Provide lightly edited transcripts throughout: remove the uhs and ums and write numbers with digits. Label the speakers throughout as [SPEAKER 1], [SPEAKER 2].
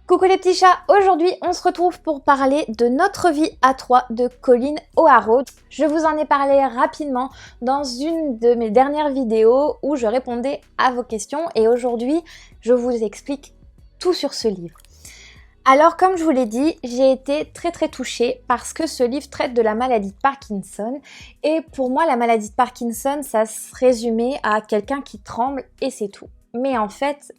[SPEAKER 1] Coucou les petits chats, aujourd'hui on se retrouve pour parler de Notre vie à trois de Colleen O'Haraud. Je vous en ai parlé rapidement dans une de mes dernières vidéos où je répondais à vos questions et aujourd'hui je vous explique tout sur ce livre. Alors comme je vous l'ai dit, j'ai été très touchée parce que ce livre traite de la maladie de Parkinson et pour moi la maladie de Parkinson ça se résumait à quelqu'un qui tremble et c'est tout. Mais en fait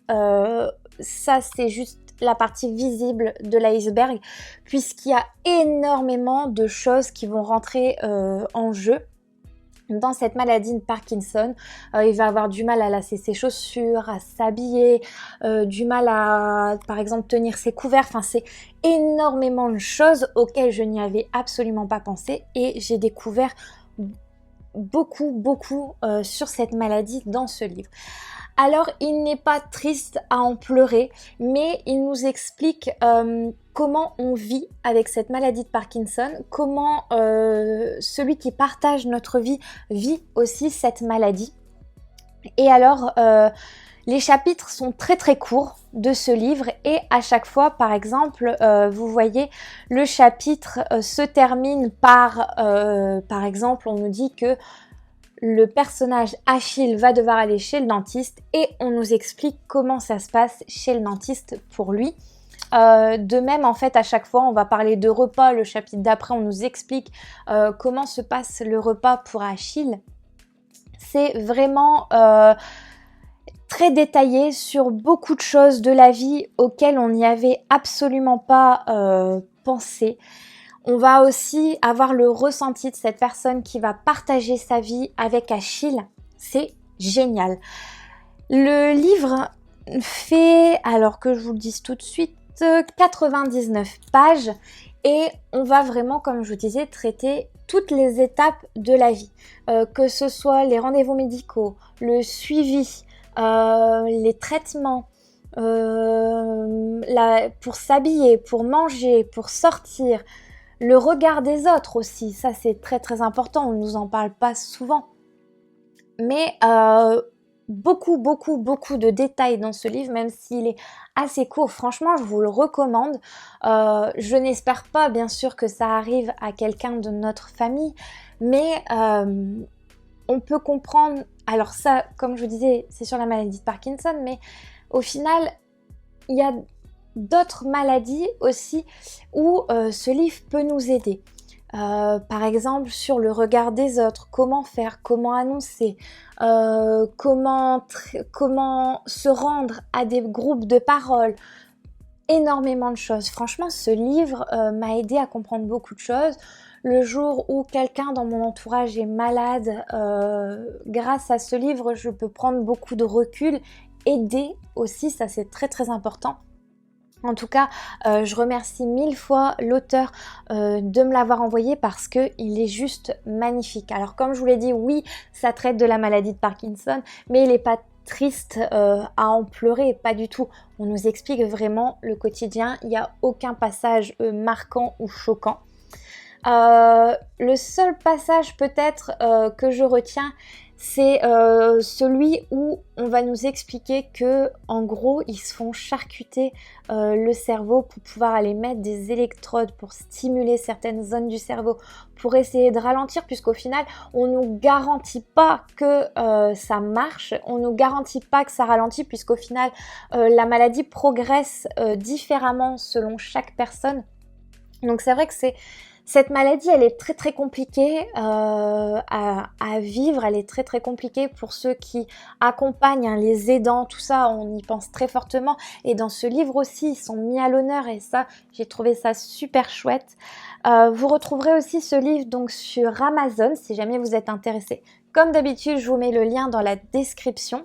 [SPEAKER 1] ça c'est juste la partie visible de l'iceberg puisqu'il y a énormément de choses qui vont rentrer en jeu dans cette maladie de Parkinson. Il va avoir du mal à lasser ses chaussures, à s'habiller, du mal à par exemple tenir ses couverts, enfin c'est énormément de choses auxquelles je n'y avais absolument pas pensé et j'ai découvert beaucoup sur cette maladie dans ce livre. Alors, il n'est pas triste à en pleurer, mais il nous explique comment on vit avec cette maladie de Parkinson, comment celui qui partage notre vie vit aussi cette maladie. Et alors, les chapitres sont très courts de ce livre et à chaque fois, par exemple, vous voyez, le chapitre se termine par exemple, on nous dit que le personnage Achille va devoir aller chez le dentiste et on nous explique comment ça se passe chez le dentiste pour lui. De même, en fait, à chaque fois, on va parler de repas. Le chapitre d'après, on nous explique comment se passe le repas pour Achille. C'est vraiment très détaillé sur beaucoup de choses de la vie auxquelles on n'y avait absolument pas pensé. On va aussi avoir le ressenti de cette personne qui va partager sa vie avec Achille. C'est génial. Le livre fait, alors que je vous le dise tout de suite, 99 pages et on va vraiment, comme je vous disais, traiter toutes les étapes de la vie. Que ce soit les rendez-vous médicaux, le suivi, les traitements, pour s'habiller, pour manger, pour sortir, le regard des autres aussi, ça c'est très important, on ne nous en parle pas souvent. Mais beaucoup de détails dans ce livre, même s'il est assez court, franchement je vous le recommande. Je n'espère pas bien sûr que ça arrive à quelqu'un de notre famille, mais on peut comprendre, alors ça comme je vous disais c'est sur la maladie de Parkinson, mais au final il y a d'autres maladies aussi où ce livre peut nous aider. Par exemple sur le regard des autres, comment faire, comment annoncer, comment se rendre à des groupes de parole, énormément de choses. Franchement ce livre m'a aidé à comprendre beaucoup de choses. Le jour où quelqu'un dans mon entourage est malade, grâce à ce livre je peux prendre beaucoup de recul, aider aussi, ça c'est très important. En tout cas, je remercie 1000 fois l'auteur de me l'avoir envoyé parce qu'il est juste magnifique. Alors comme je vous l'ai dit, oui, ça traite de la maladie de Parkinson, mais il n'est pas triste à en pleurer, pas du tout. On nous explique vraiment le quotidien, il n'y a aucun passage marquant ou choquant. Le seul passage peut-être que je retiens, c'est celui où on va nous expliquer que en gros ils se font charcuter le cerveau pour pouvoir aller mettre des électrodes pour stimuler certaines zones du cerveau pour essayer de ralentir, puisqu'au final on nous garantit pas que ça marche, on nous garantit pas que ça ralentit, puisqu'au final la maladie progresse différemment selon chaque personne. Donc c'est vrai que cette maladie, elle est très compliquée à vivre, elle est très compliquée pour ceux qui accompagnent, hein, les aidants, tout ça, on y pense très fortement. Et dans ce livre aussi, ils sont mis à l'honneur et ça, j'ai trouvé ça super chouette. Vous retrouverez aussi ce livre donc sur Amazon, si jamais vous êtes intéressé. Comme d'habitude, je vous mets le lien dans la description.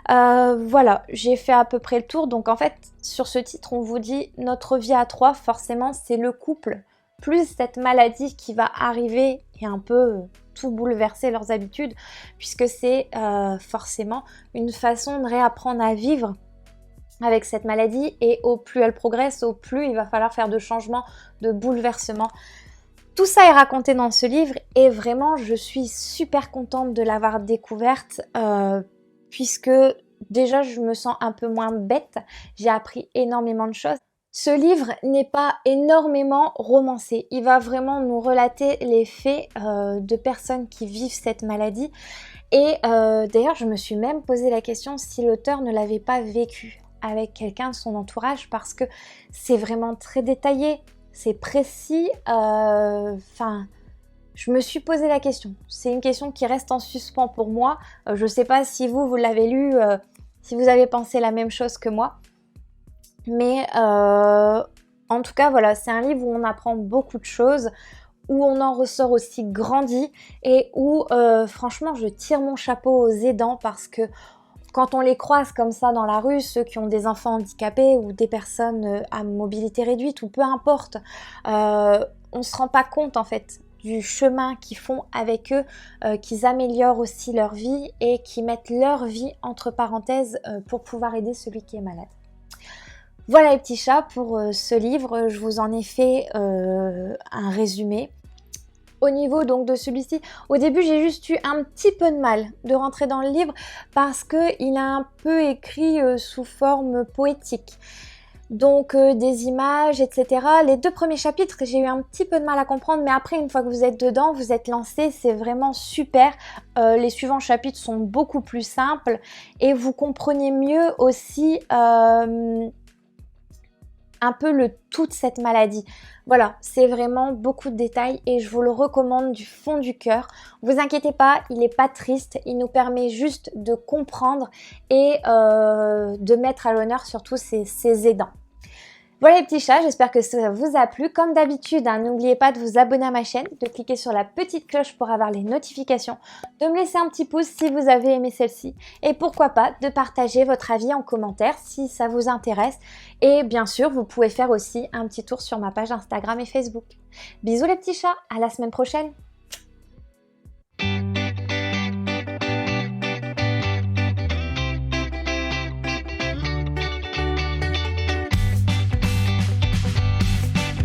[SPEAKER 1] Voilà, j'ai fait à peu près le tour. Donc en fait, sur ce titre, on vous dit Notre vie à trois, forcément, c'est le couple plus cette maladie qui va arriver et un peu tout bouleverser leurs habitudes, puisque c'est forcément une façon de réapprendre à vivre avec cette maladie, et au plus elle progresse, au plus il va falloir faire de changements, de bouleversements. Tout ça est raconté dans ce livre et vraiment je suis super contente de l'avoir découverte puisque déjà je me sens un peu moins bête, j'ai appris énormément de choses. Ce livre n'est pas énormément romancé. Il va vraiment nous relater les faits de personnes qui vivent cette maladie. Et d'ailleurs, je me suis même posé la question si l'auteur ne l'avait pas vécu avec quelqu'un de son entourage parce que c'est vraiment très détaillé, c'est précis. Enfin, je me suis posé la question. C'est une question qui reste en suspens pour moi. Je ne sais pas si vous l'avez lu, si vous avez pensé la même chose que moi. Mais en tout cas, voilà, c'est un livre où on apprend beaucoup de choses, où on en ressort aussi grandi et où franchement, je tire mon chapeau aux aidants parce que quand on les croise comme ça dans la rue, ceux qui ont des enfants handicapés ou des personnes à mobilité réduite ou peu importe, on ne se rend pas compte en fait du chemin qu'ils font avec eux, qu'ils améliorent aussi leur vie et qui mettent leur vie entre parenthèses pour pouvoir aider celui qui est malade. Voilà les petits chats pour ce livre, je vous en ai fait un résumé. Au niveau donc de celui-ci, au début j'ai juste eu un petit peu de mal de rentrer dans le livre parce qu'il a un peu écrit sous forme poétique. Donc des images, etc. Les 2 premiers chapitres, j'ai eu un petit peu de mal à comprendre, mais après une fois que vous êtes dedans, vous êtes lancé, c'est vraiment super. Les suivants chapitres sont beaucoup plus simples et vous comprenez mieux aussi un peu le tout de cette maladie. Voilà, c'est vraiment beaucoup de détails et je vous le recommande du fond du cœur. Vous inquiétez pas, il n'est pas triste, il nous permet juste de comprendre et de mettre à l'honneur surtout ces aidants. Voilà les petits chats, j'espère que ça vous a plu. Comme d'habitude, n'oubliez pas de vous abonner à ma chaîne, de cliquer sur la petite cloche pour avoir les notifications, de me laisser un petit pouce si vous avez aimé celle-ci et pourquoi pas de partager votre avis en commentaire si ça vous intéresse. Et bien sûr, vous pouvez faire aussi un petit tour sur ma page Instagram et Facebook. Bisous les petits chats, à la semaine prochaine.